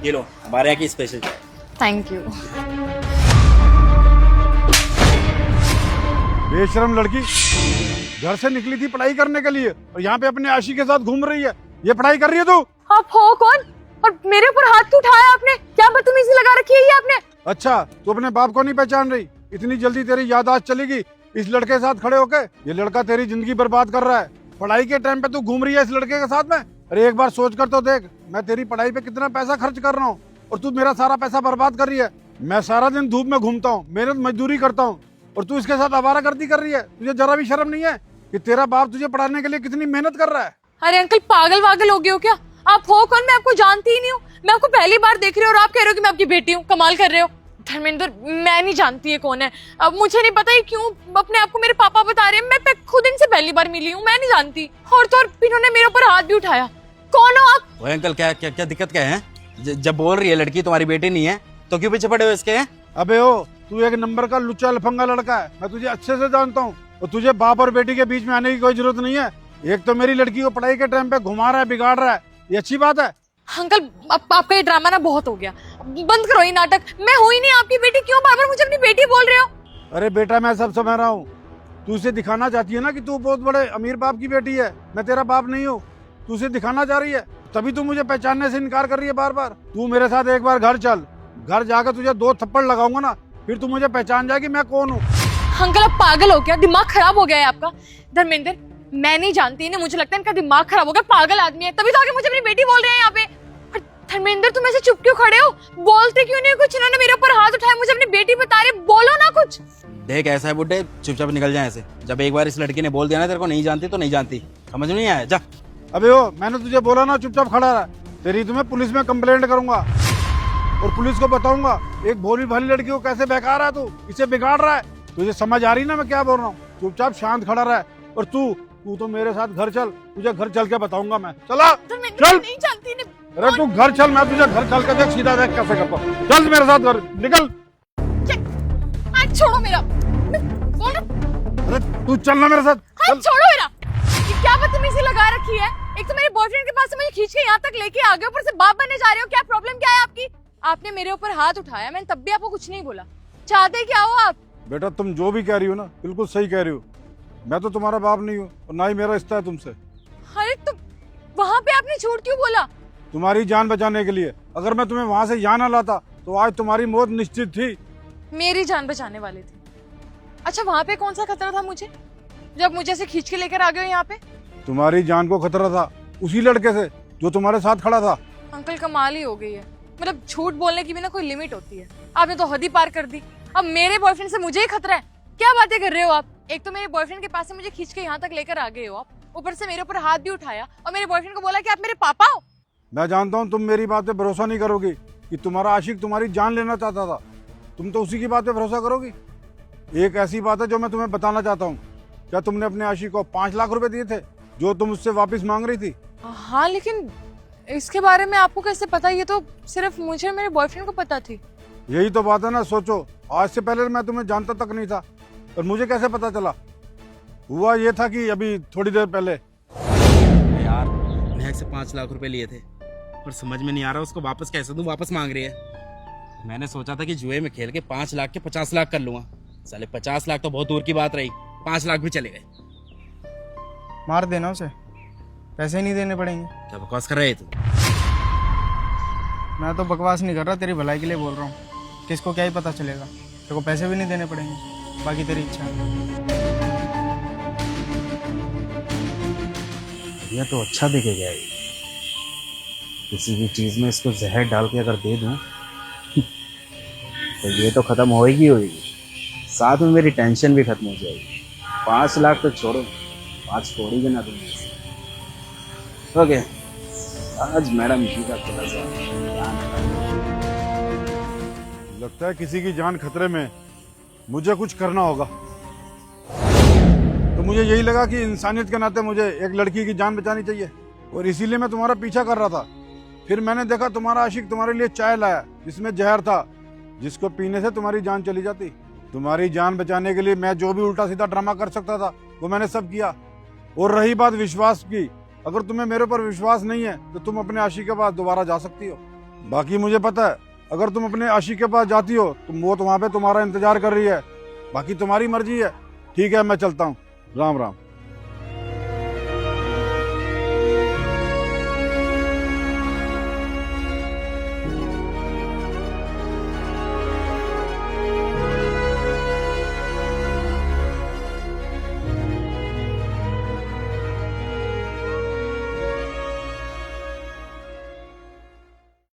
ये लो हमारे यहाँ की स्पेशल चाय। Thank you. बेशरम लड़की, घर से निकली थी पढ़ाई करने के लिए और यहाँ पे अपने आशी के साथ घूम रही है। ये पढ़ाई कर रही है तू? आप हो कौन और मेरे ऊपर हाथ क्यों उठाया आपने? क्या बदतमीजी लगा रखी है ये आपने? अच्छा, तू अपने बाप को नहीं पहचान रही? इतनी जल्दी तेरी याददाश्त चलेगी इस लड़के के साथ खड़े होके? ये लड़का तेरी जिंदगी बर्बाद कर रहा है। पढ़ाई के टाइम पे तू घूम रही है इस लड़के के साथ में। अरे एक बार सोच कर तो देख, मैं तेरी पढ़ाई पे कितना पैसा खर्च कर रहा हूँ और तू मेरा सारा पैसा बर्बाद कर रही है। मैं सारा दिन धूप में घूमता हूँ, मेहनत मजदूरी करता हूँ और तू इसके साथ आवारागर्दी कर रही है। तुझे जरा भी शर्म नहीं है कि तेरा बाप तुझे पढ़ाने के लिए कितनी मेहनत कर रहा है? अरे अंकल पागल वागल हो गए हो क्या? आप हो कौन? मैं आपको जानती ही नहीं हूँ। मैं आपको पहली बार देख रही हूँ और आप कह रहे हो कि मैं आपकी बेटी हूँ। कमाल कर रहे हो धर्मेंद्र। मैं नहीं जानती है कौन है। अब मुझे नहीं पता ही क्यों अपने आप को मेरे पापा बता रहे हैं। मैं खुद इनसे पहली बार मिली हूँ, मैं नहीं जानती। और तो और इन्होंने मेरे ऊपर हाथ भी उठाया। कौन हो आप? ओए अंकल, क्या क्या क्या दिक्कत क्या है? जब बोल रही है लड़की तुम्हारी बेटी नहीं है तो क्यों पीछे पड़े हो इसके? अबे ओ, तू एक नंबर का लुच्चा लफंगा लड़का है। मैं तुझे अच्छे से जानता हूँ और तुझे बाप और बेटी के बीच में आने की कोई जरूरत नहीं है। एक तो मेरी लड़की को पढ़ाई के टाइम पे घुमा रहा है, बिगाड़ रहा है। ये अच्छी बात है? अंकल आपका ये ड्रामा ना बहुत हो गया। बंद करो ये नाटक। मैं हुई नहीं आपकी बेटी, क्यों बार बार मुझे अपनी बेटी बोल रहे हो? अरे बेटा, मैं सब समझ रहा हूँ। तू उसे दिखाना चाहती है ना कि तू बहुत बड़े अमीर बाप की बेटी है। मैं तेरा बाप नहीं हूँ। तू उसे दिखाना चाह रही है, तभी तू मुझे पहचानने से इनकार कर रही है बार बार। तू मेरे साथ एक बार घर चल, घर जाकर तुझे 2 थप्पड़ लगाऊंगा ना, फिर तू मुझे पहचान जाएगी मैं कौन हूँ। अंकल आप पागल हो क्या? दिमाग खराब हो गया है आपका? धर्मेंद्र मैं नहीं जानती इन्हें, मुझे लगता है इनका दिमाग खराब हो गया। पागल आदमी है, तभी तो आगे मुझे अपनी बेटी बोल रहे हैं यहाँ पे। और धर्मेंद्र तुम ऐसे चुप क्यों खड़े हो? बोलते क्यों नहीं कुछ? इन्होंने मेरे ऊपर हाथ उठाया, मुझे अपनी बेटी बता रहे, बोलो ना कुछ। देख ऐसा है बुड्ढे, चुपचाप निकल जाए ऐसे। जब एक बार इस लड़की ने बोल दिया ना तेरे को नहीं जानती तो नहीं जानती, समझ में नहीं आया? जा। अबे ओ, मैंने तुझे बोला ना चुपचाप खड़ा रहा। तेरी तुम्हें पुलिस में कंप्लेंट करूंगा और पुलिस को बताऊंगा एक भोली भाली लड़की को कैसे बहका रहा है तू, इसे बिगाड़ रहा है। तुझे समझ आ रही ना मैं क्या बोल रहा हूँ? चुपचाप शांत खड़ा रहा है। और तू तो मेरे साथ घर चल, तुझे घर चल के बताऊंगा मैं। चला चल। नहीं जानती ने। अरे तू घर चल, मैं तुझे घर चल के देख, सीधा देख कैसे करता हूँ। चल मेरे साथ घर, निकल। हाथ छोड़ो मेरा। बोल रहा। अरे तू चलना मेरे साथ। हाथ छोड़ो मेरा। ये क्या बदतमीजी लगा रखी है? एक तो मेरे बॉयफ्रेंड के पास से मुझे खींच के यहाँ तक लेके आ गए, ऊपर से बाप बनने जा रहे हो। क्या प्रॉब्लम क्या है आपकी? आपने मेरे ऊपर हाथ उठाया, मैंने तब भी आपको कुछ नहीं बोला। चाहते क्या हो आप? बेटा तुम जो भी कह रही हो ना बिल्कुल सही कह रही हो। मैं तो तुम्हारा बाप नहीं हूँ और ना ही मेरा रिश्ता है तुमसे। अरे तुम वहाँ पे आपने झूठ क्यों बोला? तुम्हारी जान बचाने के लिए। अगर मैं तुम्हें वहाँ से यहाँ ना लाता तो आज तुम्हारी मौत निश्चित थी। मेरी जान बचाने वाले थे? अच्छा वहाँ पे कौन सा खतरा था मुझे, जब मुझे ऐसे खींच के लेकर आ गए यहाँ पे? तुम्हारी जान को खतरा था उसी लड़के से जो तुम्हारे साथ खड़ा था। अंकल कमाल ही हो गई है। मतलब झूठ बोलने की भी ना कोई लिमिट होती है। आपने तो हद ही पार कर दी। अब मेरे बॉयफ्रेंड से मुझे ही खतरा है? क्या बातें कर रहे हो आप? एक तो मेरे बॉयफ्रेंड के पास से मुझे खींच के यहाँ तक लेकर आ गए हो आप, ऊपर से मेरे ऊपर हाथ भी उठाया और मेरे बॉयफ्रेंड को बोला कि आप मेरे पापा हो। मैं जानता हूँ तुम मेरी बात पे भरोसा नहीं करोगी कि तुम्हारा आशिक तुम्हारी जान लेना चाहता था। तुम तो उसी की बात पे भरोसा करोगी। एक ऐसी बात है जो मैं तुम्हें बताना चाहता हूँ। क्या तुमने अपने आशिक को 5 लाख रुपए दिए थे जो तुम उससे वापस मांग रही थी? हाँ लेकिन इसके बारे में आपको कैसे पता? ये तो सिर्फ मुझे और मेरे बॉयफ्रेंड को पता थी। यही तो बात है ना। सोचो, आज से पहले मैं तुम्हें जानता तक नहीं था और मुझे कैसे पता चला? हुआ ये था कि अभी थोड़ी देर पहले यार महक से 5 लाख रुपए लिए थे और समझ में नहीं आ रहा उसको वापस कैसे दूं। वापस मांग रही है। मैंने सोचा था कि जुए में खेल के 5 लाख के 50 लाख कर लूंगा। साले 50 लाख तो बहुत दूर की बात रही, 5 लाख भी चले गए। मार देना उसे, पैसे नहीं देने पड़ेंगे। क्या बकवास कर रहे है तू? मैं तो बकवास नहीं कर रहा, तेरी भलाई के लिए बोल रहा हूँ। किसको क्या ही पता चलेगा? तेरे को पैसे भी नहीं देने पड़ेंगे, बाकी तेरी इच्छा। ये तो अच्छा दिखेगा ये। किसी भी चीज में इसको जहर डाल के अगर दे दूं तो ये तो खत्म होएगी होएगी, साथ में मेरी टेंशन भी खत्म हो जाएगी। 5 लाख तो छोड़ो, 5 छोड़ी भी ना दूंगी। ओके, आज मैडम जी का थोड़ा सा ध्यान रखना। लगता है किसी की जान खतरे में, मुझे कुछ करना होगा। तो मुझे यही लगा कि इंसानियत के नाते मुझे एक लड़की की जान बचानी चाहिए और इसीलिए मैं तुम्हारा पीछा कर रहा था। फिर मैंने देखा तुम्हारा आशिक तुम्हारे लिए चाय लाया जिसमें जहर था, जिसको पीने से तुम्हारी जान चली जाती। तुम्हारी जान बचाने के लिए मैं जो भी उल्टा सीधा ड्रामा कर सकता था वो मैंने सब किया। और रही बात विश्वास की, अगर तुम्हें मेरे पर विश्वास नहीं है तो तुम अपने आशिक के पास दोबारा जा सकती हो। बाकी मुझे पता है, अगर तुम अपने आशिक के पास जाती हो तो वो वहां पे तुम्हारा इंतजार कर रही है। बाकी तुम्हारी मर्जी है। ठीक है, मैं चलता हूँ। राम राम।